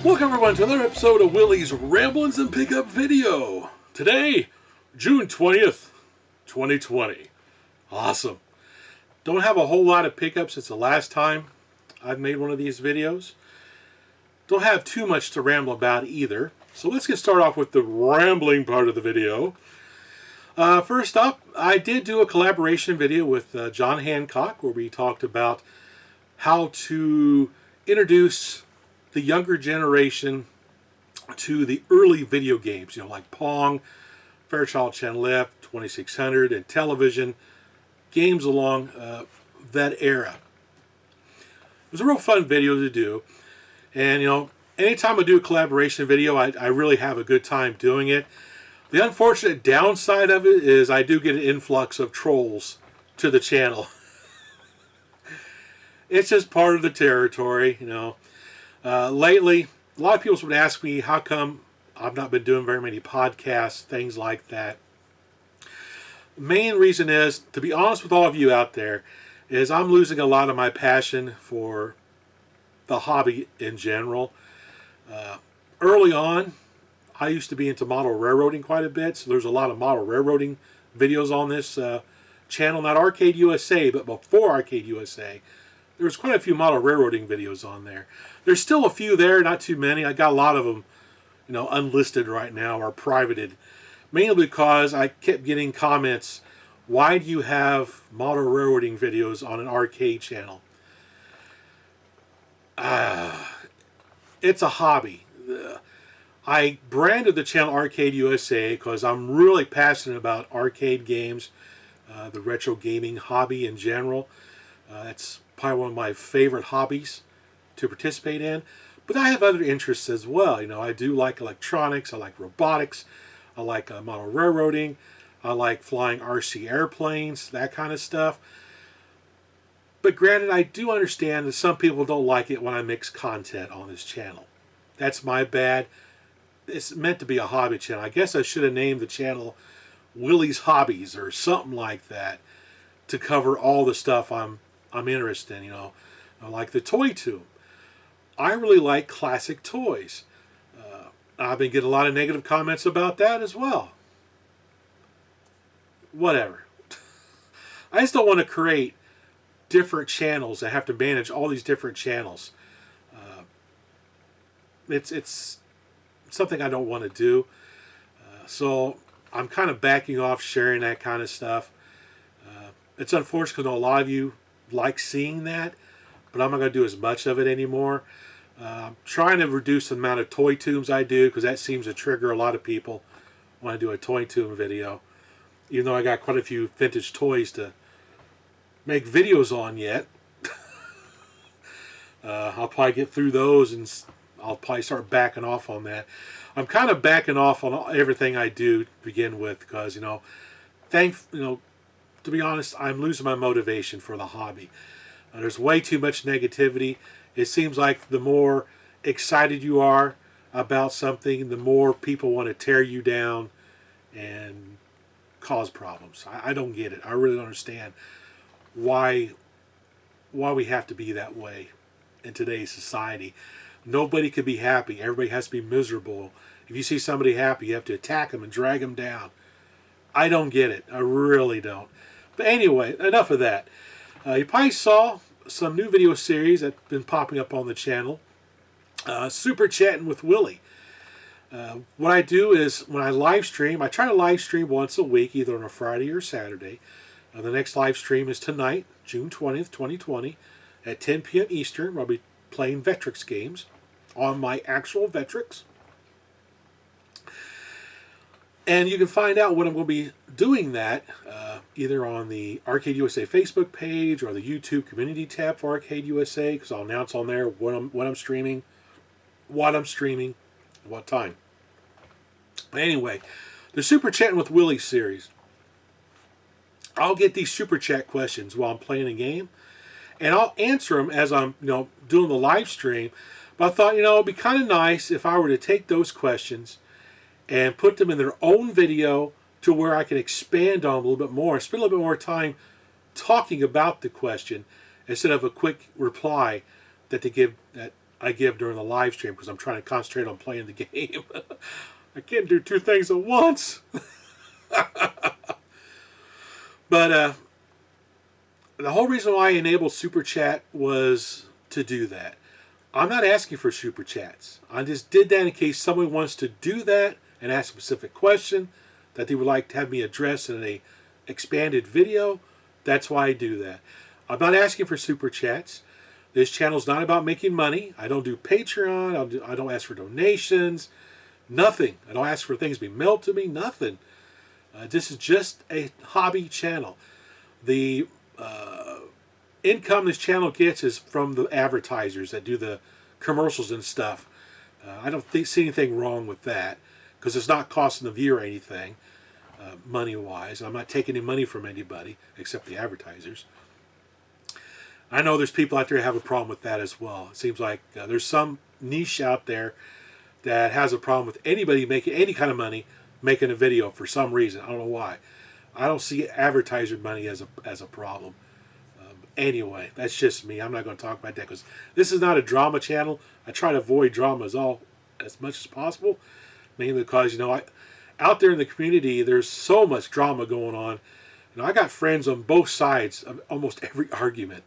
Welcome everyone to another episode of Willie's Ramblins and Pickup Video. Today, June 20th, 2020. Awesome. Don't have a whole lot of pickups since the last time I've made one of these videos. Don't have too much to ramble about either. So let's get started off with the rambling part of the video. First up, I did do a collaboration video with John Hancock where we talked about how to introduce the younger generation to the early video games, like Pong, Fairchild Channel F, 2600, and television, games along that era. It was a real fun video to do, and anytime I do a collaboration video, I really have a good time doing it. The unfortunate downside of it is I do get an influx of trolls to the channel. It's just part of the territory, Lately, a lot of people would ask me how come I've not been doing very many podcasts, things like that. The main reason is, to be honest with all of you out there, is I'm losing a lot of my passion for the hobby in general. Early on, I used to be into model railroading quite a bit, so there's a lot of model railroading videos on this channel, not Arcade USA, but before Arcade USA. There's quite a few model railroading videos on there. There's still a few there, not too many. I got a lot of them, unlisted right now or privated. Mainly because I kept getting comments, why do you have model railroading videos on an arcade channel? It's a hobby. I branded the channel Arcade USA because I'm really passionate about arcade games, the retro gaming hobby in general. That's probably one of my favorite hobbies to participate in. But I have other interests as well. I do like electronics, I like robotics, I like model railroading, I like flying RC airplanes, that kind of stuff. But granted, I do understand that some people don't like it when I mix content on this channel. That's my bad. It's meant to be a hobby channel. I guess I should have named the channel Willie's Hobbies or something like that to cover all the stuff I'm interested in. I like the toy tomb. I really like classic toys. I've been getting a lot of negative comments about that as well. Whatever. I just don't want to create different channels and have to manage all these different channels. It's something I don't want to do. So I'm kind of backing off sharing that kind of stuff. It's unfortunate because a lot of you like seeing that, but I'm not going to do as much of it anymore. I'm trying to reduce the amount of toy tombs I do because that seems to trigger a lot of people when I do a toy tomb video. Even though I got quite a few vintage toys to make videos on yet. I'll probably get through those and I'll probably start backing off on that. I'm kind of backing off on everything I do to begin with because, to be honest, I'm losing my motivation for the hobby. There's way too much negativity. It seems like the more excited you are about something, the more people want to tear you down and cause problems. I don't get it. I really don't understand why we have to be that way in today's society. Nobody can be happy. Everybody has to be miserable. If you see somebody happy, you have to attack them and drag them down. I don't get it. I really don't. But anyway, enough of that. You probably saw some new video series that's been popping up on the channel. Super Chatting with Willie. What I do is when I live stream, I try to live stream once a week, either on a Friday or Saturday. The next live stream is tonight, June 20th, 2020, at 10 p.m. Eastern, where I'll be playing Vectrex games on my actual Vectrex. And you can find out when I'm going to be doing that either on the Arcade USA Facebook page or the YouTube community tab for Arcade USA, because I'll announce on there when I'm streaming, what time. But anyway, the Super Chatting with Willie series. I'll get these Super Chat questions while I'm playing a game, and I'll answer them as I'm doing the live stream. But I thought, it'd be kind of nice if I were to take those questions and put them in their own video to where I can expand on them a little bit more, spend a little bit more time talking about the question instead of a quick reply that they give that I give during the live stream because I'm trying to concentrate on playing the game. I can't do two things at once. But the whole reason why I enabled Super Chat was to do that. I'm not asking for Super Chats. I just did that in case someone wants to do that and ask a specific question that they would like to have me address in a expanded video. That's why I do that. I'm not asking for Super Chats. This channel is not about making money. I don't do Patreon. I don't ask for donations. Nothing. I don't ask for things to be mailed to me. Nothing. This is just a hobby channel. The income this channel gets is from the advertisers that do the commercials and stuff. I don't see anything wrong with that because it's not costing the viewer anything money-wise. I'm not taking any money from anybody except the advertisers. I know there's people out there who have a problem with that as well. It seems like there's some niche out there that has a problem with anybody making any kind of money making a video for some reason. I don't know why. I don't see advertiser money as a problem. Anyway, that's just me. I'm not going to talk about that because this is not a drama channel. I try to avoid drama as much as possible, mainly because, you know, out there in the community, there's so much drama going on. You know, I got friends on both sides of almost every argument.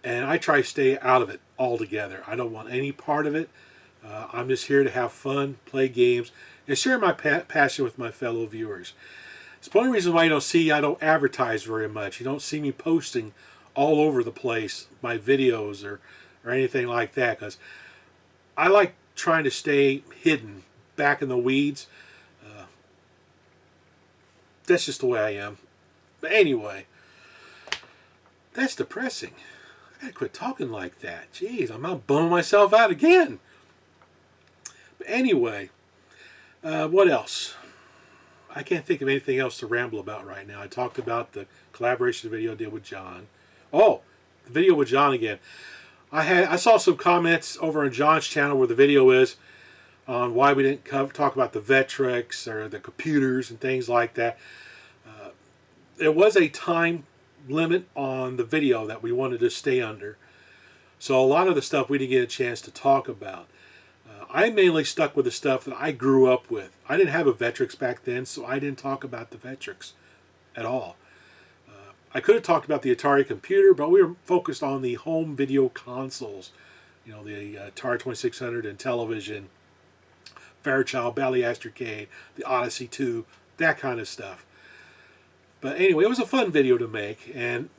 And I try to stay out of it altogether. I don't want any part of it. I'm just here to have fun, play games, and share my passion with my fellow viewers. It's the only reason why I don't advertise very much. You don't see me posting all over the place my videos or anything like that, because I like trying to stay hidden back in the weeds. That's just the way I am. But anyway, that's depressing. I gotta quit talking like that. Jeez, I'm not bumming myself out again. But anyway, what else? I can't think of anything else to ramble about right now. I talked about the collaboration video I did with John. Oh, the video with John again. I saw some comments over on John's channel where the video is on why we didn't talk about the Vectrex or the computers and things like that. There was a time limit on the video that we wanted to stay under. So a lot of the stuff we didn't get a chance to talk about. I mainly stuck with the stuff that I grew up with. I didn't have a Vectrex back then, so I didn't talk about the Vectrex at all. I could have talked about the Atari computer, but we were focused on the home video consoles. You know, the Atari 2600 and television, Fairchild, Bally Astrocade, the Odyssey 2, that kind of stuff. But anyway, it was a fun video to make, and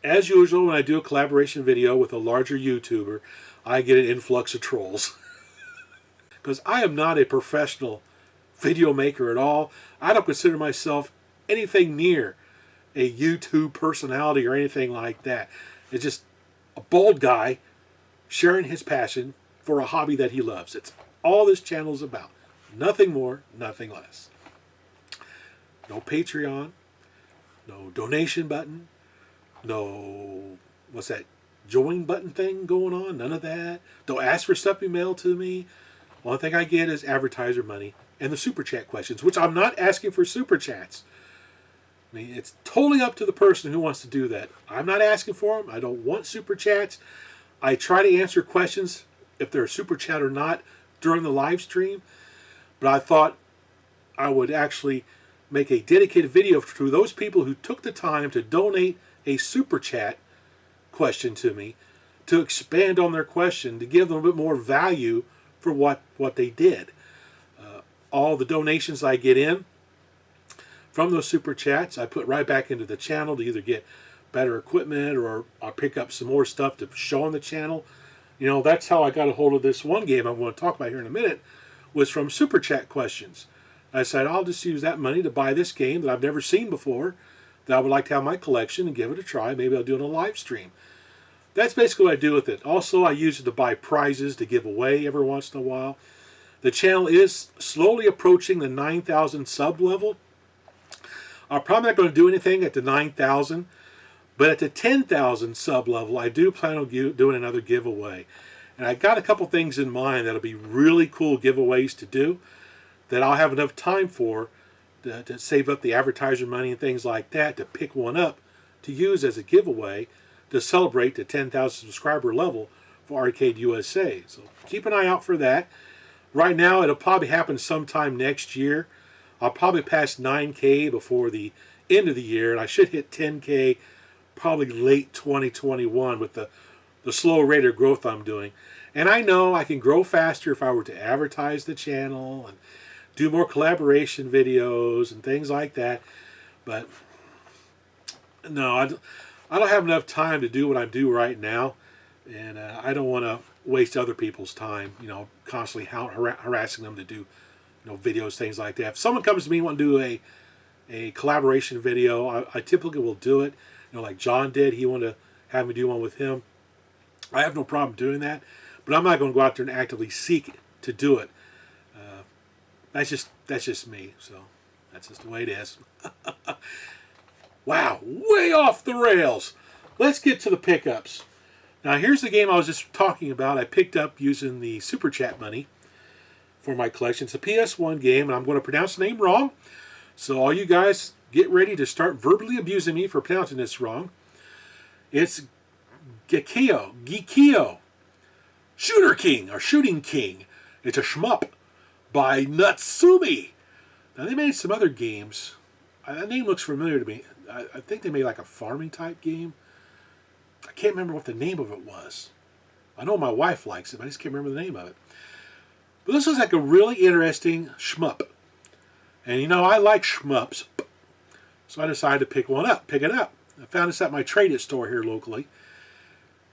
as usual, when I do a collaboration video with a larger YouTuber, I get an influx of trolls. Because I am not a professional video maker at all. I don't consider myself anything near a YouTube personality or anything like that. It's just a bald guy sharing his passion for a hobby that he loves. It's all this channel is about. Nothing more, nothing less. No Patreon. No donation button. No, what's that, join button thing going on? None of that. Don't ask for stuff emailed to me. Only thing I get is advertiser money and the Super Chat questions, which I'm not asking for Super Chats. I mean, it's totally up to the person who wants to do that. I'm not asking for them. I don't want Super Chats. I try to answer questions, if they're a Super Chat or not, during the live stream. But I thought I would actually make a dedicated video to those people who took the time to donate a Super Chat question to me, to expand on their question, to give them a bit more value for what they did. All the donations I get in from those Super Chats, I put right back into the channel to either get better equipment or I'll pick up some more stuff to show on the channel. You know, that's how I got a hold of this one game I'm going to talk about here in a minute, was from Super Chat questions. I said, I'll just use that money to buy this game that I've never seen before, that I would like to have in my collection and give it a try. Maybe I'll do it on a live stream. That's basically what I do with it. Also, I use it to buy prizes to give away every once in a while. The channel is slowly approaching the 9,000 sub level. I'm probably not going to do anything at the 9,000, but at the 10,000 sub level, I do plan on doing another giveaway. And I got a couple things in mind that'll be really cool giveaways to do that I'll have enough time for to save up the advertiser money and things like that, to pick one up to use as a giveaway to celebrate the 10,000 subscriber level for Arcade USA. So keep an eye out for that. Right now, it'll probably happen sometime next year. I'll probably pass 9K before the end of the year, and I should hit 10K probably late 2021 with the slow rate of growth I'm doing. And I know I can grow faster if I were to advertise the channel and do more collaboration videos and things like that. But no, I don't have enough time to do what I do right now. And I don't want to waste other people's time, constantly harassing them to do, videos, things like that. If someone comes to me and wants to do a collaboration video, I typically will do it. Like John did. He wanted to have me do one with him. I have no problem doing that. But I'm not going to go out there and actively seek to do it. That's just me. So that's just the way it is. Wow, way off the rails. Let's get to the pickups. Now here's the game I was just talking about. I picked up using the Super Chat money for my collection. It's a PS1 game, and I'm going to pronounce the name wrong. So all you guys get ready to start verbally abusing me for pronouncing this wrong. It's Gekio. Shooter King, or Shooting King. It's a shmup by Natsumi. Now they made some other games. That name looks familiar to me. I think they made like a farming type game. I can't remember what the name of it was. I know my wife likes it, but I just can't remember the name of it. But this looks like a really interesting shmup. And I like shmups. So I decided to pick it up. I found this at my Trade It store here locally.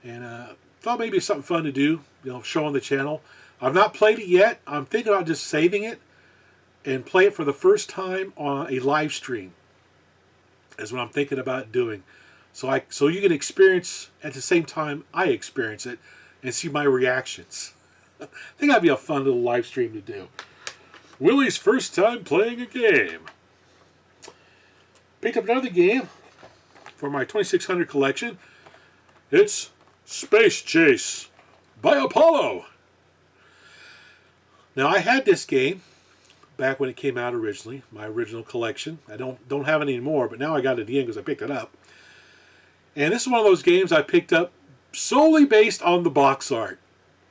And thought maybe it's something fun to do, show on the channel. I've not played it yet. I'm thinking about just saving it and play it for the first time on a live stream. Is what I'm thinking about doing. So you can experience at the same time I experience it and see my reactions. I think that'd be a fun little live stream to do. Willie's first time playing a game. Picked up another game for my 2600 collection. It's Space Chase by Apollo. Now I had this game back when it came out originally, my original collection. I don't have it anymore, but now I got it again because I picked it up. And this is one of those games I picked up solely based on the box art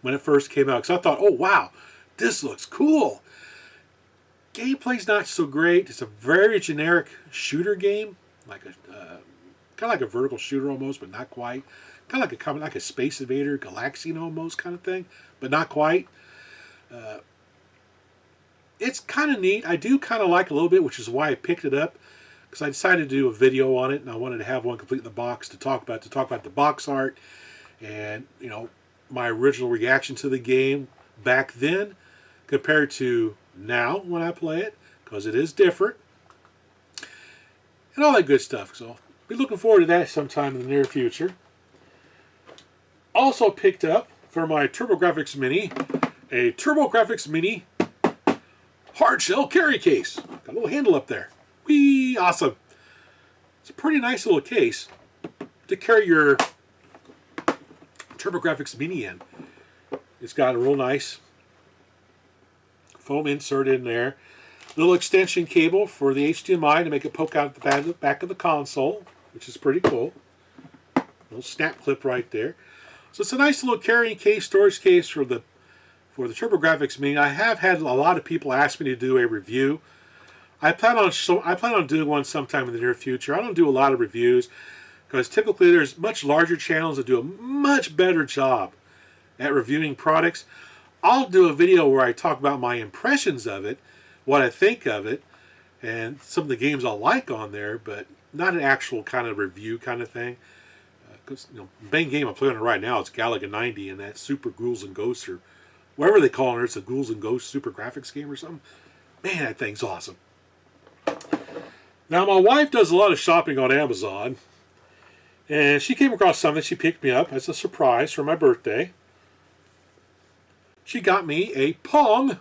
when it first came out. Because I thought, oh wow, this looks cool. Gameplay's not so great. It's a very generic shooter game, like a kind of like a vertical shooter almost, but not quite. Kind of like a Space Invader, Galaxian almost kind of thing, but not quite. It's kind of neat. I do kind of like it a little bit, which is why I picked it up, because I decided to do a video on it, and I wanted to have one complete in the box to talk about the box art, and my original reaction to the game back then compared to now when I play it, because it is different, and all that good stuff. So be looking forward to that sometime in the near future. Also picked up for my TurboGrafx Mini a TurboGrafx Mini hard shell carry case. Got a little handle up there. Whee! Awesome. It's a pretty nice little case to carry your TurboGrafx Mini in. It's got a real nice foam insert in there. Little extension cable for the HDMI to make it poke out the back of the console, which is pretty cool. Little snap clip right there. So it's a nice little carrying case, storage case for the TurboGrafx Mini. I have had a lot of people ask me to do a review. I plan on doing one sometime in the near future. I don't do a lot of reviews because typically there's much larger channels that do a much better job at reviewing products. I'll do a video where I talk about my impressions of it, what I think of it, and some of the games I like on there, but not an actual kind of review kind of thing. Because the main game I'm playing on right now is Galaga 90, and that Super Ghouls and Ghosts, or whatever they call it. It's a Ghouls and Ghosts Super Graphics game or something. Man, that thing's awesome. Now, my wife does a lot of shopping on Amazon, and she came across something. She picked me up as a surprise for my birthday. She got me a Pong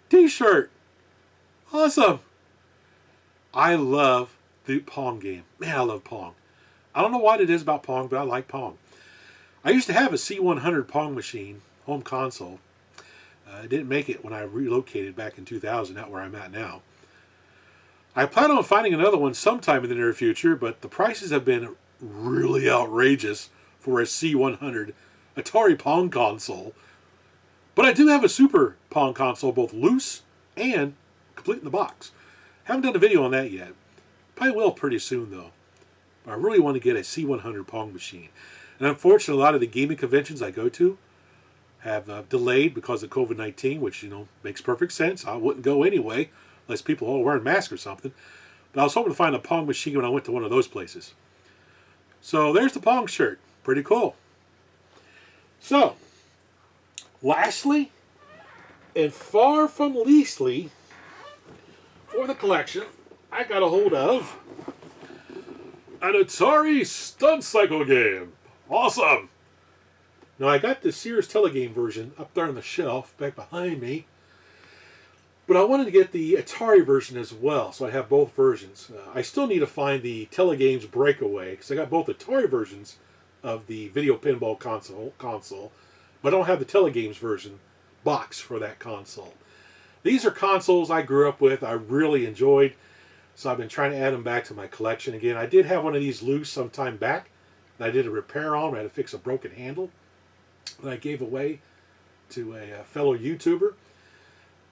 t-shirt. Awesome. I love the Pong game. Man, I love Pong. I don't know what it is about Pong, but I like Pong. I used to have a C100 Pong machine, home console. I didn't make it when I relocated back in 2000, not where I'm at now. I plan on finding another one sometime in the near future, but the prices have been really outrageous for a C100 Atari Pong console. But I do have a Super Pong console, both loose and complete in the box. Haven't done a video on that yet. Probably will pretty soon, though. But I really want to get a C100 Pong machine. And unfortunately, a lot of the gaming conventions I go to have delayed because of COVID-19, which, makes perfect sense. I wouldn't go anyway, unless people are all wearing masks or something. But I was hoping to find a Pong machine when I went to one of those places. So there's the Pong shirt. Pretty cool. So, lastly, and far from leastly, for the collection, I got a hold of an Atari Stunt Cycle game. Awesome! Now, I got the Sears Telegame version up there on the shelf back behind me, but I wanted to get the Atari version as well, so I have both versions. I still need to find the Telegames Breakaway, because I got both Atari versions of the video pinball console, but I don't have the Telegames version box for that console. These are consoles I grew up with, I really enjoyed, so I've been trying to add them back to my collection again. I did have one of these loose some time back that I did a repair on. I had to fix a broken handle that I gave away to a fellow YouTuber.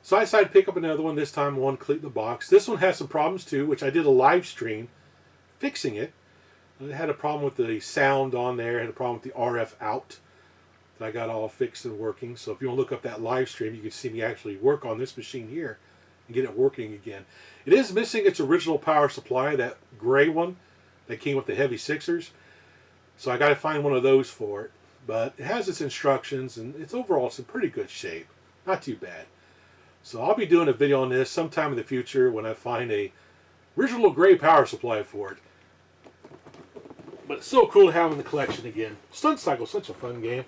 So I decided to pick up another one, this time one complete in the box. This one has some problems too, which I did a live stream fixing it. It had a problem with the sound on there, it had a problem with the RF out. That I got all fixed and working. So if you want to look up that live stream, you can see me actually work on this machine here and get it working again. It is missing its original power supply, that gray one that came with the heavy sixers. So I got to find one of those for it. But it has its instructions, and it's overall it's in pretty good shape. Not too bad. So I'll be doing a video on this sometime in the future when I find a original gray power supply for it. But it's so cool to have in the collection again. Stunt Cycle, such a fun game.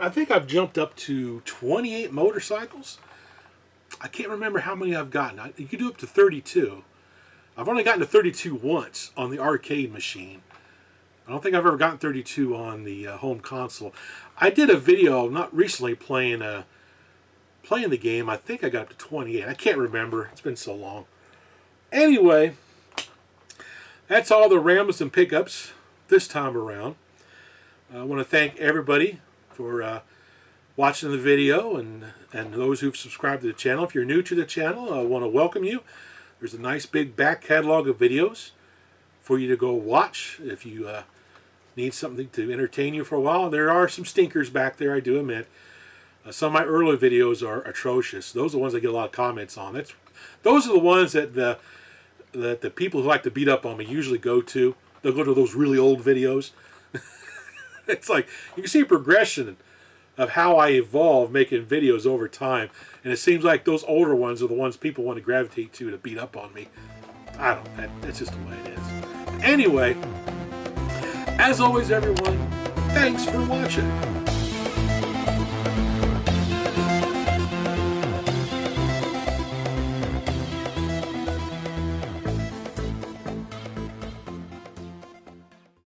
I think I've jumped up to 28 motorcycles. I can't remember how many I've gotten. You can do up to 32. I've only gotten to 32 once on the arcade machine. I don't think I've ever gotten 32 on the home console. I did a video not recently playing the game. I think I got up to 28. I can't remember. It's been so long. Anyway, that's all the Ramblins and pickups this time around. I want to thank everybody for watching the video and those who've subscribed to the channel. If you're new to the channel, I want to welcome you. There's a nice big back catalog of videos for you to go watch if you need something to entertain you for a while. There are some stinkers back there, I do admit. Some of my early videos are atrocious. Those are the ones I get a lot of comments on. Those are the ones that the people who like to beat up on me usually go to. They'll go to those really old videos. It's like, you can see a progression of how I evolve making videos over time. And it seems like those older ones are the ones people want to gravitate to beat up on me. I don't know. That's just the way it is. Anyway, as always, everyone, thanks for watching.